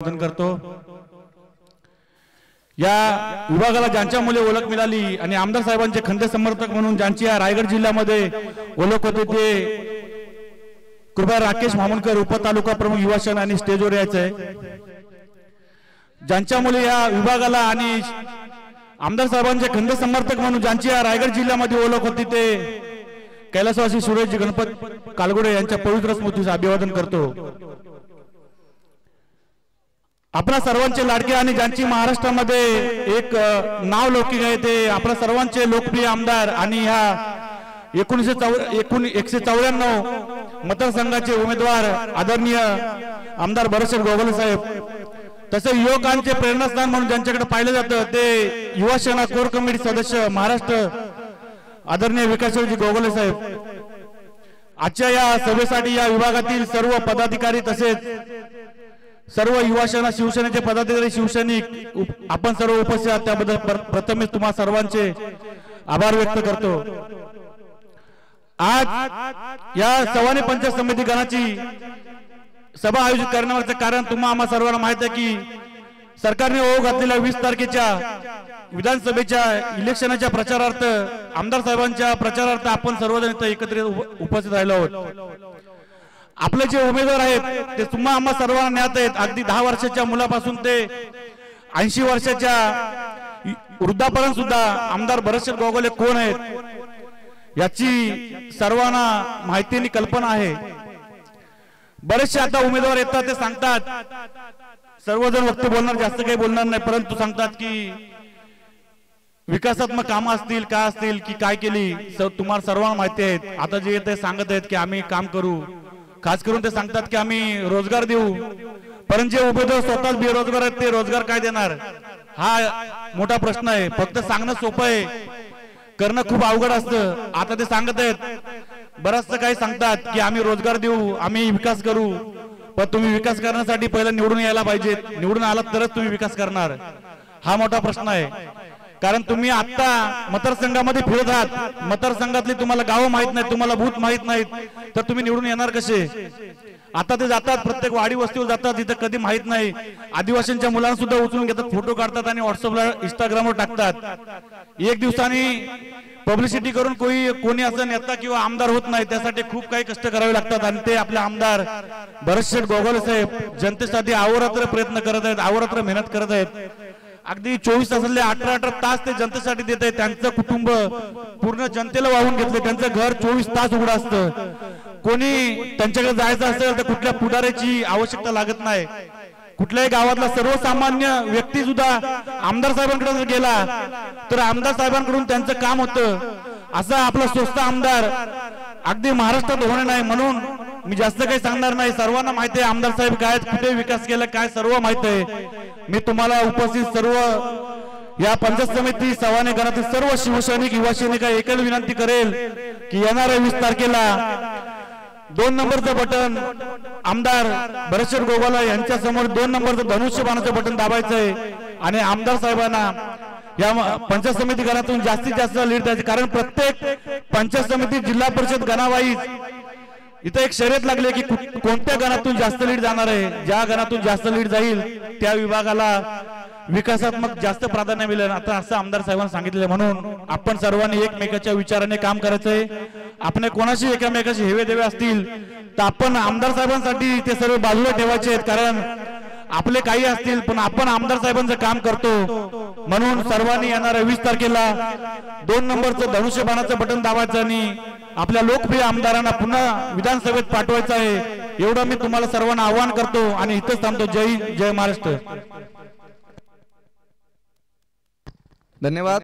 अभिवादन करतो। या विभागाला ज्यांच्यामुळे ओळख मिळाली आणि आमदार साहेबांचे खंदे समर्थक म्हणून ज्यांची या रायगड जिल्ह्यामध्ये ओळख होते ते कृपया राकेश मामुनकर उपतालुका प्रमुख युवा सेना आणि स्टेजवर यायचंय। ज्यांच्यामुळे या विभागाला आणि आमदार साहेबांचे खंदे समर्थक म्हणून ज्यांची या रायगड जिल्ह्यामध्ये ओळख होती ते कैलासवासी सुरेशजी गणपत कालगुडे यांच्या पवित्र स्मृतीचं अभिवादन करतो। आपल्या सर्वांचे लाडके आणि ज्यांची महाराष्ट्रामध्ये एक नाव लौकिक आहे ते आपल्या सर्वांचे लोकप्रिय आमदार आणि ह्या 194 मतदारसंघाचे उमेदवार आदरणीय आमदार भरतशेठ गोगोले साहेब, तसे युवकांचे प्रेरणास्थान म्हणून ज्यांच्याकडे पाहिलं जातं ते युवा सेना कोर कमिटी सदस्य महाराष्ट्र आदरणीय विकासजी गोगोले साहेब। आजच्या या सभेसाठी या विभागातील सर्व पदाधिकारी तसेच सर्व युवा सेना शिवसेनेचे पदाधिकारी शिवसैनिक आपण सर्व उपस्थित आहात त्याबद्दल प्रथमच तुम्हा सर्वांचे आभार व्यक्त करतो। आज या सवानी पंचायत समिती गणाची सभा आयोजित करण्याचं कारण तुम्हा आम्हा सर्वांना माहित आहे की सरकारने ओघ घातलेल्या 20 तारखेच्या विधानसभेच्या इलेक्शनच्या प्रचारार्थ आमदार साहेबांच्या प्रचारार्थ आपण सर्वजण इथे एकत्रित उपस्थित राहिलो आहोत। आपले जे उमेदवार आहेत ते तुम्हा आम्हा सर्वांना ज्ञात आहेत। अगदी 10 वर्षाच्या मुलापासून ते 80 वर्षाच्या वृद्धापर्यंत सुद्धा आमदार भरतशेठ गोगोले कोण आहेत याची सर्वांना माहिती आणि कल्पना आहे। बरेचसे आता उमेदवार येतात ते सांगतात, सर्वजण वक्ते बोलणार, जास्त काही बोलणार नाही, परंतु सांगतात की विकासात्मक कामं असतील काय असतील की काय केली तुम्हाला सर्वांना माहिती आहेत। आता जे ते सांगत आहेत की आम्ही काम करू, खास करून ते सांगतात की आम्ही रोजगार देऊ, परंतु जे उमेदवार स्वतःच बेरोजगार आहेत ते रोजगार काय देणार हा मोठा प्रश्न आहे। फक्त सांगणं सोपं आहे, करणं खूप अवघड असतं। आता ते सांगत आहेत, बरंचसं काही सांगतात की आम्ही रोजगार देऊ, आम्ही विकास करू, पण तुम्ही विकास करण्यासाठी पहिला निवडून यायला पाहिजे, निवडून आलात तरच तुम्ही विकास करणार, हा मोठा प्रश्न आहे। कारण तुम्ही आता मतदारसंघामध्ये फिरत आहात, मतदारसंघातली तुम्हाला गावं माहित नाहीत, तुम्हाला बूथ माहित नाहीत, तर तुम्ही निवडून येणार कसे? आता ते जातात प्रत्येक वाडी वस्तीवर जातात, तिथे कधी माहित नाही, आदिवासींच्या मुलांना सुद्धा उचलून घेतात, फोटो काढतात आणि व्हॉट्सअपला इंस्टाग्रामवर टाकतात। एक दिवसांनी पब्लिसिटी करून कोणी असं नेता किंवा आमदार होत नाही, त्यासाठी खूप काही कष्ट करावे लागतात आणि ते आपले आमदार भरतशेठ गोगोले साहेब जनतेसाठी अहोरात्र प्रयत्न करत आहेत, अहोरात्र मेहनत करत आहेत। अगदी 24 तासातले 18 तास ते जनतेसाठी देत आहेत। त्यांचं कुटुंब पूर्ण जनतेला वाहून घेतले, त्यांचं घर 24 तास उघडं असतं। कोणी त्यांच्याकडे जायचं असेल तर कुठल्या पुढाऱ्याची आवश्यकता लागत नाही, कुठल्याही गावातला सर्वसामान्य व्यक्ती सुद्धा आमदार साहेबांकडे जर गेला तर आमदार साहेबांकडून त्यांचं काम होतं। असा आपला स्वस्त आमदार अगदी महाराष्ट्रात होणार नाही, म्हणून मी जास्त काही सांगणार नाही। सर्वांना माहिती आहे आमदार साहेब काय, कुठे विकास केला काय सर्व माहिती आहे। मी तुम्हाला उपस्थित सर्व या पंचायत समिती सवानी गणातील सर्व शिवसैनिक युवा सैनिक एकच विनंती करेल की येणाऱ्या 20 तारखेला 2 नंबरचं बटन आमदार भरतशेठ गोगोले यांच्या समोर 2 नंबरचं धनुष्यबाणाचं बटन दाबायचंय आणि आमदार साहेबांना या पंचायत समिती गणातून जास्तीत जास्त लीड द्यायची। कारण प्रत्येक पंचायत समिती जिल्हा परिषद गणावाईज इथे एक शर्यत लागली की कोणत्या गणातून जास्त लीड जाणार आहे, ज्या गणातून जास्त लीड जाईल त्या विभागाला विकासात्मक जास्त प्राधान्य मिळेल, आता असं आमदार साहेबांनी सांगितले। म्हणून आपण सर्वांनी एकमेकाच्या विचाराने काम करायचंय। आपण कोणाशी एकमेकाशी हेवे देवे असतील तर आपण आमदार साहेबांसाठी ते सर्व बाजूला ठेवायचे आहेत, कारण आपले काही असतील पण आपण आमदार साहेबांचं काम करतो। म्हणून सर्वांनी येणाऱ्या 20 तारखेला 2 नंबरचं धनुष्यबाणाचं बटन दाबायचं आणि आपल्या लोकप्रिय आमदारांना पुन्हा विधानसभेत पाठवायचं आहे, एवढं मी तुम्हाला सर्वांना आवाहन करतो आणि इथंच थांबतो। जय हिंद, जय महाराष्ट्र, धन्यवाद।